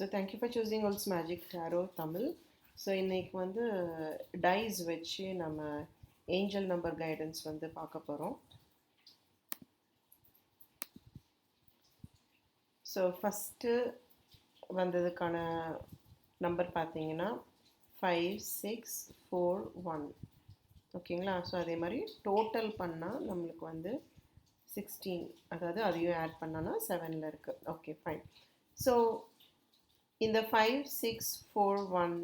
So thank you for choosing Olds Magic Tarot Tamil. So இன்னைக்கு வந்து dies வச்சு நம்ம ஏஞ்சல் நம்பர் கைடன்ஸ் வந்து பார்க்க போகிறோம். ஸோ ஃபஸ்ட்டு வந்ததுக்கான நம்பர் பார்த்தீங்கன்னா 5641. ஓகேங்களா? ஸோ அதே மாதிரி டோட்டல் பண்ணால் நம்மளுக்கு வந்து 16, அதாவது அதையும் ஆட் பண்ணான்னா 7ல் இருக்குது. Okay fine. ஸோ இந்த 5641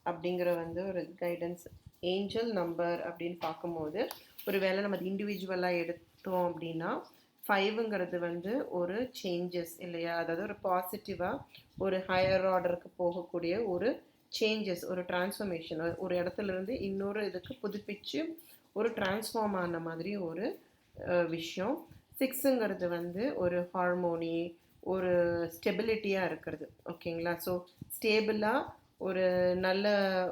அப்படிங்கிற வந்து ஒரு கைடன்ஸ் ஏஞ்சல் நம்பர் அப்படின்னு பார்க்கும்போது ஒரு வேளை நம்ம இண்டிவிஜுவலாக எடுத்தோம் அப்படின்னா 5ங்கிறது வந்து ஒரு சேஞ்சஸ் இல்லையா, அதாவது ஒரு பாசிட்டிவாக ஒரு ஹையர் ஆர்டருக்கு போகக்கூடிய ஒரு சேஞ்சஸ், ஒரு டிரான்ஸ்ஃபர்மேஷன், ஒரு இடத்துலேருந்து இன்னொரு இதுக்கு புதுப்பிச்சு ஒரு டிரான்ஸ்ஃபார்ம் ஆன மாதிரி ஒரு விஷயம். 6ங்கிறது வந்து ஒரு ஹார்மோனி, ஒரு ஸ்டெபிலிட்டியாக இருக்கிறது. ஓகேங்களா? ஸோ ஸ்டேபிளாக ஒரு நல்ல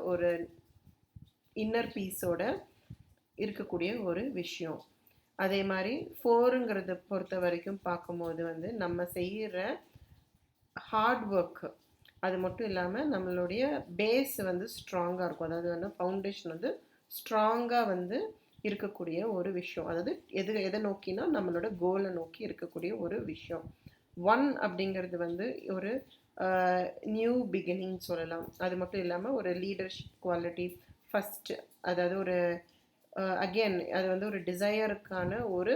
ஒரு இன்னர் பீஸோட இருக்கக்கூடிய ஒரு விஷயம். அதே மாதிரி 4ங்கிறத பொறுத்த வரைக்கும் பார்க்கும்போது வந்து நம்ம செய்கிற ஹார்ட் ஒர்க்கு, அது மட்டும் இல்லாமல் நம்மளுடைய பேஸ் வந்து ஸ்ட்ராங்காக இருக்கும். அதாவது வந்து ஃபவுண்டேஷன் வந்து ஸ்ட்ராங்காக வந்து இருக்கக்கூடிய ஒரு விஷயம். அதாவது எதை நோக்கினா நம்மளோட கோலை நோக்கி இருக்கக்கூடிய ஒரு விஷயம். 1 அப்படிங்கிறது வந்து ஒரு நியூ பிகினிங் சொல்லலாம். அது மட்டும் இல்லாமல் ஒரு லீடர்ஷிப் குவாலிட்டி ஃபஸ்ட்டு, அதாவது ஒரு அகெயின் அது வந்து ஒரு டிசையருக்கான ஒரு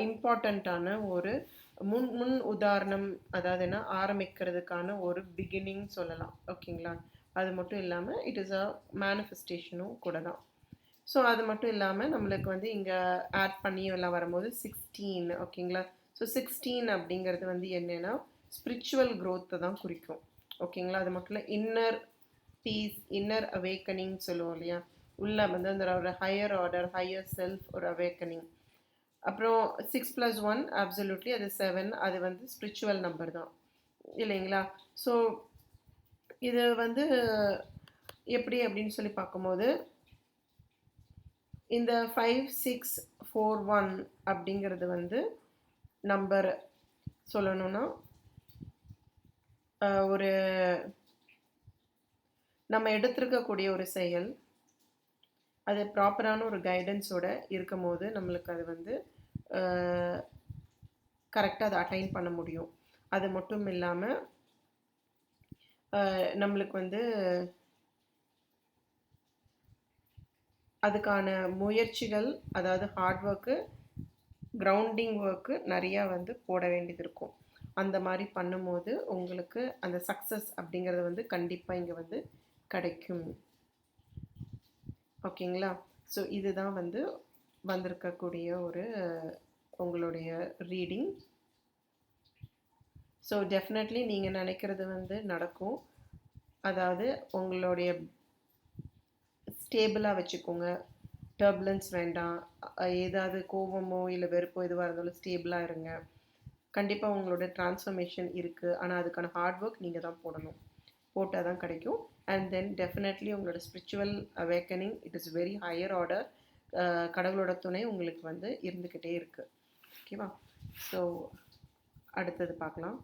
இம்பார்ட்டண்ட்டான ஒரு முன் உதாரணம், அதாவது என்ன ஆரம்பிக்கிறதுக்கான ஒரு பிகினிங் சொல்லலாம். ஓகேங்களா? அது மட்டும் இல்லாமல் இட் இஸ் அ மேனிஃபெஸ்டேஷனும் கூட தான். ஸோ அது மட்டும் இல்லாமல் நம்மளுக்கு வந்து இங்கே ஆட் பண்ணி எல்லாம் வரும்போது 16. ஓகேங்களா? ஸோ 16 அப்படிங்கிறது வந்து என்னென்னா ஸ்பிரிச்சுவல் க்ரோத்தை தான் குறிக்கும். ஓகேங்களா? அது மட்டும் இல்லை இன்னர் பீஸ், இன்னர் அவேக்கனிங் சொல்லுவோம் இல்லையா, உள்ள வந்து அந்த ஒரு ஹையர் ஆர்டர், ஹையர் செல்ஃப், ஒரு அவேக்கனிங். அப்புறம் 6+1 அப்சல்யூட்லி அது 7, அது வந்து ஸ்பிரிச்சுவல் நம்பர் தான் இல்லைங்களா? ஸோ இது வந்து எப்படி அப்படின்னு சொல்லி பார்க்கும்போது இந்த 5641 அப்படிங்கிறது வந்து நம்பர் சொல்லணும்னா ஒரு நம்ம எடுத்திருக்கக்கூடிய ஒரு செயல் அது ப்ராப்பரான ஒரு கைடன்ஸோட இருக்கும் போது நம்மளுக்கு அது வந்து கரெக்டாக அதை அட்டைன் பண்ண முடியும். அது மட்டும் இல்லாமல் நம்மளுக்கு வந்து அதுக்கான முயற்சிகள், அதாவது ஹார்ட் ஒர்க்கு, கிரவுண்டிங் ஒர்க்கு நிறையா வந்து போட வேண்டியது இருக்கும். அந்த மாதிரி பண்ணும்போது உங்களுக்கு அந்த சக்ஸஸ் அப்படிங்கிறது வந்து கண்டிப்பாக இங்கே வந்து கிடைக்கும். ஓகேங்களா? ஸோ இதுதான் வந்து வந்திருக்கக்கூடிய ஒரு உங்களுடைய ரீடிங். ஸோ டெஃபினெட்லி நீங்கள் நினைக்கிறது வந்து நடக்கும். அதாவது உங்களுடைய ஸ்டேபிளாக வச்சுக்கோங்க, டர்புலன்ஸ் வேண்டாம். ஏதாவது கோபமோ இல்லை வெறுப்போ எதுவாக இருந்தாலும் ஸ்டேபிளாக இருங்க. கண்டிப்பாக உங்களோட டிரான்ஸ்ஃபர்மேஷன் இருக்குது, ஆனால் அதுக்கான ஹார்ட் ஒர்க் நீங்கள் தான் போடணும். போட்டால் தான் கிடைக்கும். அண்ட் தென் டெஃபினெட்லி உங்களோட spiritual awakening, it is very higher order. கடவுளோட துணை உங்களுக்கு வந்து இருந்துக்கிட்டே இருக்குது. ஓகேவா? ஸோ அடுத்தது பார்க்கலாம்.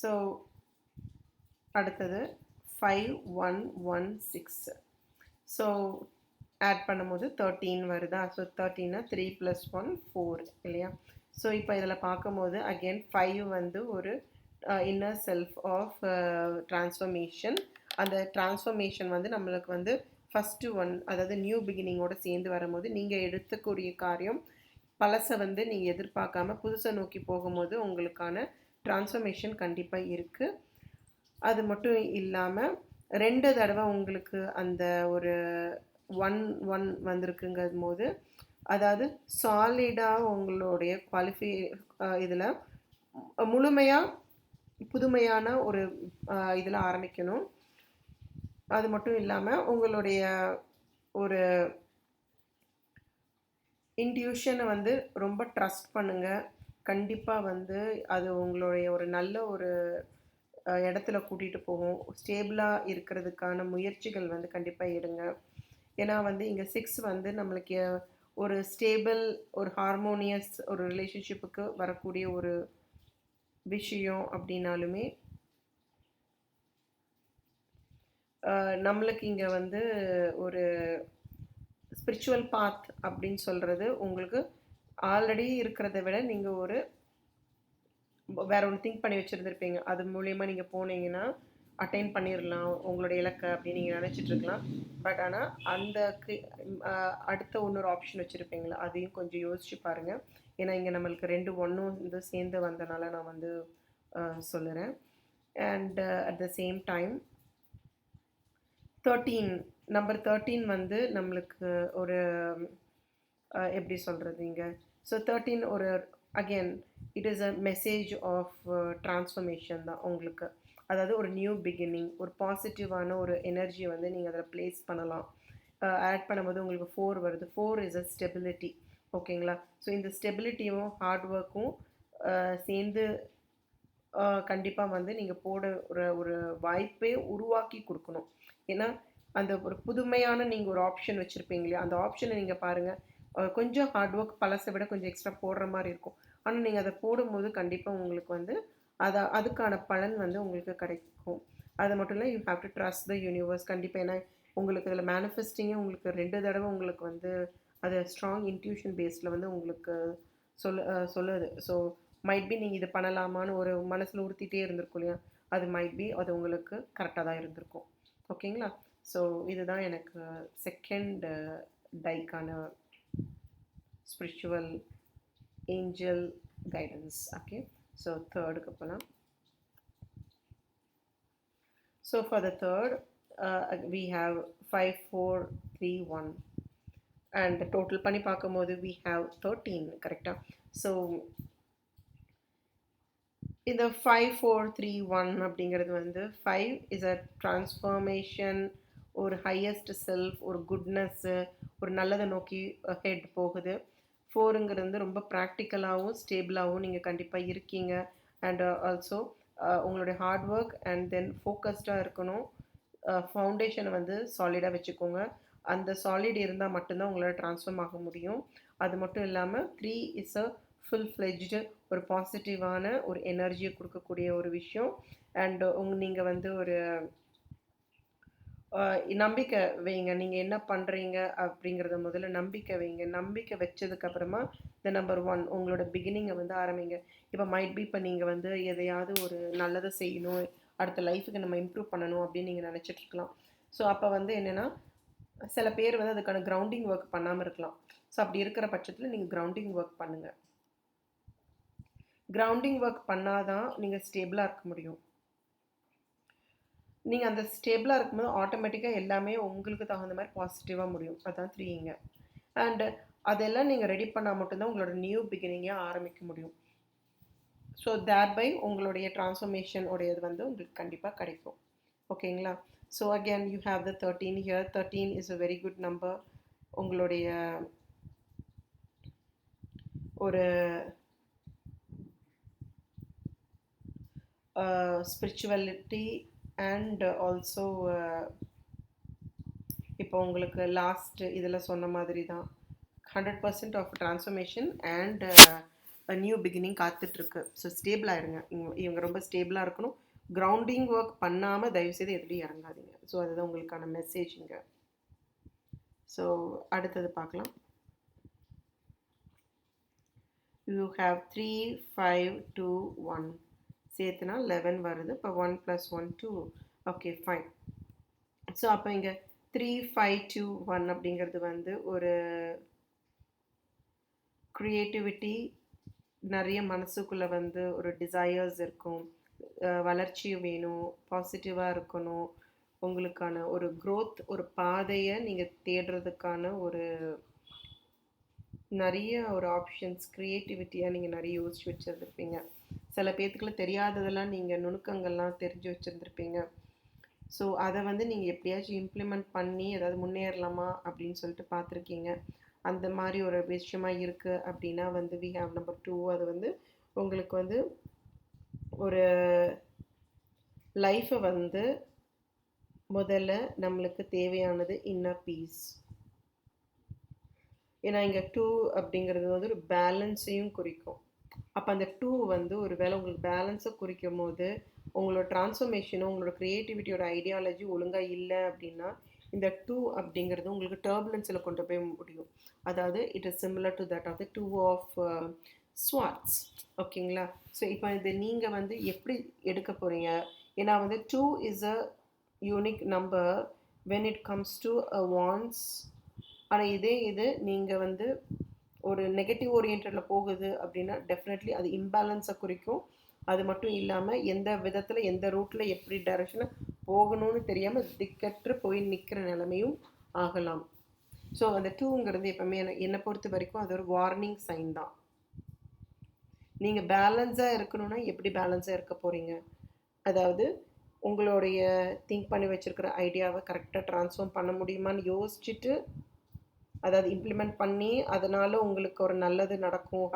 ஸோ அடுத்தது 5116. ஸோ ஆட் பண்ணும்போது 13 வருதா? ஸோ 13 3+1 4 இல்லையா? ஸோ இப்போ இதில் பார்க்கும்போது அகெயின் 5 வந்து ஒரு இன்னர் செல்ஃப் ஆஃப் டிரான்ஸ்ஃபர்மேஷன். அந்த டிரான்ஸ்ஃபர்மேஷன் வந்து நம்மளுக்கு வந்து ஃபஸ்ட்டு ஒன், அதாவது நியூ பிகினிங்கோடு சேர்ந்து வரும்போது நீங்கள் எடுத்துக்கூடிய காரியம் பழசை வந்து நீங்கள் எதிர்பார்க்காம புதுசை நோக்கி போகும்போது உங்களுக்கான டிரான்ஸ்ஃபர்மேஷன் கண்டிப்பாக இருக்குது. அது மட்டும் இல்லாமல் 2 தடவை உங்களுக்கு அந்த ஒரு 1 வந்திருக்குங்கும் போது, அதாவது சாலிடாக உங்களுடைய இதில் முழுமையாக புதுமையான ஒரு இதில் ஆரம்பிக்கணும். அது மட்டும் இல்லாமல் உங்களுடைய ஒரு இன்ட்யூஷனை வந்து ரொம்ப ட்ரஸ்ட் பண்ணுங்கள். கண்டிப்பாக வந்து அது உங்களுடைய ஒரு நல்ல ஒரு இடத்துல கூட்டிகிட்டு போகும். ஸ்டேபிளாக இருக்கிறதுக்கான முயற்சிகள் வந்து கண்டிப்பாக எடுங்க. ஏன்னா வந்து இங்கே 6 வந்து நம்மளுக்கு ஒரு ஸ்டேபிள், ஒரு ஹார்மோனியஸ் ஒரு ரிலேஷன்ஷிப்புக்கு வரக்கூடிய ஒரு விஷயம் அப்படின்னாலுமே நம்மளுக்கு இங்கே வந்து ஒரு ஸ்பிரிச்சுவல் பாத் அப்படின்னு சொல்கிறது உங்களுக்கு ஆல்ரெடி இருக்கிறத விட நீங்கள் ஒரு வேற ஒன்று திங்க் பண்ணி வச்சுருந்துருப்பீங்க. அது மூலியமாக நீங்கள் போனீங்கன்னா அட்டைன் பண்ணிடலாம் உங்களுடைய இலக்கை அப்படின்னு நீங்கள் நினச்சிட்டு இருக்கலாம். பட் ஆனால் அந்த அடுத்த இன்னொரு ஆப்ஷன் வச்சுருப்பீங்களா, அதையும் கொஞ்சம் யோசிச்சு பாருங்கள். ஏன்னா இங்கே நம்மளுக்கு 2 ஒன்றும் வந்து சேர்ந்து வந்தனால நான் வந்து சொல்லுறேன். And at the same time 13 number 13 வந்து நம்மளுக்கு ஒரு எப்படி சொல்கிறது இங்கே. ஸோ 13 ஒரு again it is a message of transformation தான் உங்களுக்கு. அதாவது ஒரு நியூ பிகினிங், ஒரு பாசிட்டிவான ஒரு எனர்ஜியை வந்து நீங்கள் அதில் ப்ளேஸ் பண்ணலாம். ஆட் பண்ணும்போது உங்களுக்கு 4 வருது. 4 இஸ் அ ஸ்டெபிலிட்டி. ஓகேங்களா? ஸோ இந்த ஸ்டெபிலிட்டியும் ஹார்ட் ஒர்க்கும் சேர்ந்து கண்டிப்பாக வந்து நீங்கள் போட ஒரு வாய்ப்பே உருவாக்கி கொடுக்கணும். ஏன்னா அந்த ஒரு புதுமையான நீங்கள் ஒரு ஆப்ஷன் வச்சுருப்பீங்க இல்லையா, அந்த ஆப்ஷனை நீங்கள் பாருங்கள். கொஞ்சம் ஹார்ட் ஒர்க் பழசை விட கொஞ்சம் எக்ஸ்ட்ரா போடுற மாதிரி இருக்கும். ஆனால் நீங்கள் அதை போடும்போது கண்டிப்பாக உங்களுக்கு வந்து அதுக்கான பலன் வந்து உங்களுக்கு கிடைக்கும். அது மட்டும் இல்லை, you have to trust the universe. கண்டிப்பாக ஏன்னா உங்களுக்கு இதில் மேனிஃபெஸ்டிங்கே உங்களுக்கு 2 தடவை உங்களுக்கு வந்து அது ஸ்ட்ராங் இன்ட்யூஷன் பேஸில் வந்து உங்களுக்கு சொல்லுது. ஸோ மைட் பி நீங்கள் இது பண்ணலாமான்னு ஒரு மனசில் உறுத்திட்டே இருந்திருக்கும் இல்லையா, அது மைட் பி அது உங்களுக்கு கரெக்டாக தான் இருந்திருக்கும். ஓகேங்களா? ஸோ இதுதான் எனக்கு செகண்ட் டைக்கான spiritual angel guidance. Okay, so தேர்டுக்கு போகலாம். So for the third we have 5 4 3 1 and total பண்ணி பார்க்கும்போது we have 13. கரெக்டாக? ஸோ இந்த 5 4 3 1 அப்படிங்கிறது வந்து 5 இஸ் அ ட்ரான்ஸ்ஃபர்மேஷன், ஒரு ஹையஸ்ட் செல்ஃப், ஒரு குட்னஸ்ஸு, ஒரு நல்லதை நோக்கி ஹெட் போகுது. 4ங்கிறது வந்து ரொம்ப ப்ராக்டிக்கலாகவும் ஸ்டேபிளாகவும் நீங்கள் கண்டிப்பாக இருக்கீங்க. அண்ட் ஆல்சோ உங்களுடைய ஹார்ட் ஒர்க் அண்ட் தென் ஃபோக்கஸ்டாக இருக்கணும். ஃபவுண்டேஷனை வந்து சாலிடாக வச்சுக்கோங்க. அந்த சாலிட் இருந்தால் மட்டும்தான் உங்களால் ட்ரான்ஸ்ஃபார்ம் ஆக முடியும். அது மட்டும் இல்லாமல் 3 இஸ் அ ஃபுல் ஃப்ளெஜ்டு ஒரு பாசிட்டிவான ஒரு எனர்ஜியை கொடுக்கக்கூடிய ஒரு விஷயம். அண்ட் நீங்கள் வந்து ஒரு நம்பிக்கை வைங்க. நீங்கள் என்ன பண்ணுறீங்க அப்படிங்கிறத முதல்ல நம்பிக்கை வைங்க. நம்பிக்கை வச்சதுக்கப்புறமா இந்த நம்பர் 1 உங்களோட பிகினிங்கை வந்து ஆரம்பிங்க. இப்போ மைட் பி இப்போ நீங்கள் வந்து எதையாவது ஒரு நல்லதை செய்யணும், அடுத்த லைஃபுக்கு நம்ம இம்ப்ரூவ் பண்ணணும் அப்படின்னு நீங்கள் நினச்சிட்ருக்கலாம். ஸோ அப்போ வந்து என்னென்னா சில பேர் வந்து அதுக்கான கிரவுண்டிங் ஒர்க் பண்ணாமல் இருக்கலாம். ஸோ அப்படி இருக்கிற பட்சத்தில் நீங்கள் கிரவுண்டிங் ஒர்க் பண்ணுங்கள். கிரவுண்டிங் ஒர்க் பண்ணாதான் நீங்கள் ஸ்டேபிளாக இருக்க முடியும். நீங்கள் அந்த ஸ்டேபிளாக இருக்கும்போது ஆட்டோமேட்டிக்காக எல்லாமே உங்களுக்கு தகுந்த மாதிரி பாசிட்டிவாக முடியும். அதுதான் 3ங்க. அண்டு அதெல்லாம் நீங்கள் ரெடி பண்ணால் மட்டும்தான் உங்களோட நியூ பிகினிங்கை ஆரம்பிக்க முடியும். ஸோ தேட் பை உங்களுடைய ட்ரான்ஸ்ஃபர்மேஷன் உடையது வந்து உங்களுக்கு கண்டிப்பாக கிடைக்கும். ஓகேங்களா? So again you have the 13 here. 13 is a very good number. உங்களுடைய ஒரு ஸ்பிரிச்சுவலிட்டி அண்ட் ஆல்சோ இப்போ உங்களுக்கு லாஸ்ட் இதில் சொன்ன மாதிரி தான் 100% off transformation and new beginning காத்துட்ருக்கு. ஸோ ஸ்டேபிள் ஆகிடுங்க. இவங்க ரொம்ப ஸ்டேபிளாக இருக்கணும். கிரவுண்டிங் ஒர்க் பண்ணாமல் தயவுசெய்து எப்படியும் இறங்காதீங்க. ஸோ அதுதான் உங்களுக்கான மெசேஜுங்க. ஸோ அடுத்தது பார்க்கலாம். யூ ஹாவ் 3 5 2 1 சேர்த்துனா 11 வருது. இப்போ 1 + 1 2. Okay, fine. ஸோ அப்போ இங்கே 3 5 2 1 அப்படிங்கிறது வந்து ஒரு க்ரியேட்டிவிட்டி, நிறைய மனசுக்குள்ளே வந்து ஒரு டிசையர்ஸ் இருக்கும், வளர்ச்சி வேணும், பாசிட்டிவாக இருக்கணும், உங்களுக்கான ஒரு க்ரோத், ஒரு பாதையை நீங்கள் தேடுறதுக்கான ஒரு நிறைய ஒரு ஆப்ஷன்ஸ், க்ரியேட்டிவிட்டியாக நீங்கள் நிறைய யோசிச்சு வச்சுருந்துருப்பீங்க. சில பேர்த்துக்குள்ள தெரியாததெல்லாம் நீங்கள் நுணுக்கங்கள்லாம் தெரிஞ்சு வச்சுருந்துருப்பீங்க. ஸோ அதை வந்து நீங்கள் எப்படியாச்சும் இம்ப்ளிமெண்ட் பண்ணி ஏதாவது முன்னேறலாமா அப்படின்னு சொல்லிட்டு பார்த்துருக்கீங்க. அந்த மாதிரி ஒரு விஷயமா இருக்குது அப்படின்னா வந்து வி ஹாவ் நம்பர் 2. அது வந்து உங்களுக்கு வந்து ஒரு லைஃப்பை வந்து முதல்ல நம்மளுக்கு தேவையானது இன்னர் பீஸ். ஏன்னா இங்கே 2 அப்படிங்கிறது வந்து ஒரு பேலன்ஸையும் குறிக்கும். அப்போ அந்த 2 வந்து ஒரு வேளை உங்களுக்கு பேலன்ஸை குறிக்கும் போது உங்களோட ட்ரான்ஸ்ஃபர்மேஷனும் உங்களோட க்ரியேட்டிவிட்டியோட ஐடியாலஜி ஒழுங்காக இல்லை அப்படின்னா இந்த 2 அப்படிங்கிறது உங்களுக்கு டர்புலன்ஸில் கொண்டு போய் முடியும். அதாவது it is similar to that of the 2 of swats. ஓகேங்களா? ஸோ இப்போ இது நீங்கள் வந்து எப்படி எடுக்க போகிறீங்க? ஏன்னா வந்து 2 is a unique number when it comes to a wants. ஆனால் இது நீங்கள் வந்து ஒரு நெகட்டிவ் ஓரியன்டில் போகுது அப்படின்னா டெஃபினெட்லி அது இம்பேலன்ஸை குறிக்கும். அது மட்டும் இல்லாமல் எந்த விதத்தில் எந்த ரூட்டில் எப்படி டைரக்ஷனில் போகணும்னு தெரியாமல் திக்கற்று போய் நிற்கிற நிலைமையும் ஆகலாம். ஸோ அந்த 2ங்கிறது எப்பவுமே என்னை பொறுத்த வரைக்கும் அது ஒரு வார்னிங் சைன் தான். நீங்கள் பேலன்ஸாக இருக்கணும்னா எப்படி பேலன்ஸாக இருக்க போகிறீங்க? அதாவது உங்களுடைய திங்க் பண்ணி வச்சுருக்கிற ஐடியாவை கரெக்டாக ட்ரான்ஸ்ஃபார்ம் பண்ண முடியுமான்னு யோசிச்சுட்டு அதாவது இம்ப்ளிமெண்ட் பண்ணி அதனால் உங்களுக்கு ஒரு நல்லது நடக்கும்,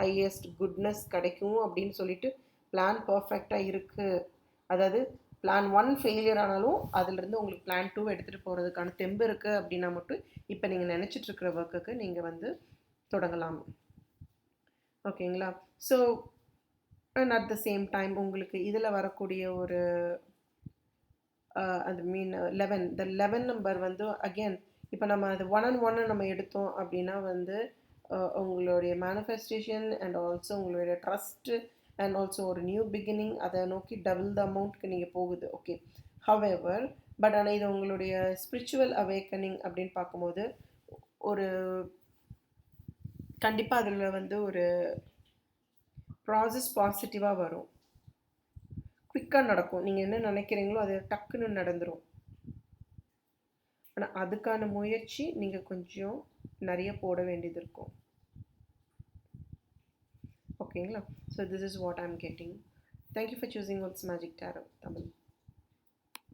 ஹையஸ்ட் குட்னஸ் கிடைக்கும் அப்படின்னு சொல்லிட்டு பிளான் பர்ஃபெக்டாக இருக்குது. அதாவது பிளான் 1 ஃபெயிலியர் ஆனாலும் அதிலிருந்து உங்களுக்கு பிளான் 2 எடுத்துகிட்டு போகிறதுக்கான தெம்பு இருக்குது அப்படின்னா மட்டும் இப்போ நீங்கள் நினச்சிட்ருக்கிற ஒர்க்குக்கு நீங்கள் வந்து தொடங்கலாம். ஓகேங்களா? So and at the same time உங்களுக்கு இதில் வரக்கூடிய ஒரு அது மீன் 11 நம்பர் வந்து அகெயின் இப்போ நம்ம அது 1 on 1 நம்ம எடுத்தோம் அப்படின்னா வந்து உங்களுடைய மேனிஃபெஸ்டேஷன் அண்ட் ஆல்சோ உங்களுடைய ட்ரஸ்ட்டு அண்ட் ஆல்சோ ஒரு நியூ பிகினிங் அதை நோக்கி டபுள் த அமௌண்ட்க்கு நீங்கள் போகுது. ஓகே, ஹவெவர் பட் ஆனால் இது உங்களுடைய ஸ்பிரிச்சுவல் அவேக்கனிங் அப்படின்னு பார்க்கும்போது ஒரு கண்டிப்பாக அதில் வந்து ஒரு ப்ராசஸ் பாசிட்டிவாக வரும், குவிக்காக நடக்கும். நீங்கள் என்ன நினைக்கிறீங்களோ அது டக்குன்னு நடந்துடும். ஆனால் அதுக்கான முயற்சி நீங்கள் கொஞ்சம் நிறைய போட வேண்டியது இருக்கும். ஓகேங்களா? So this is what I am getting. Thank you for choosing words magic tarot Tamil.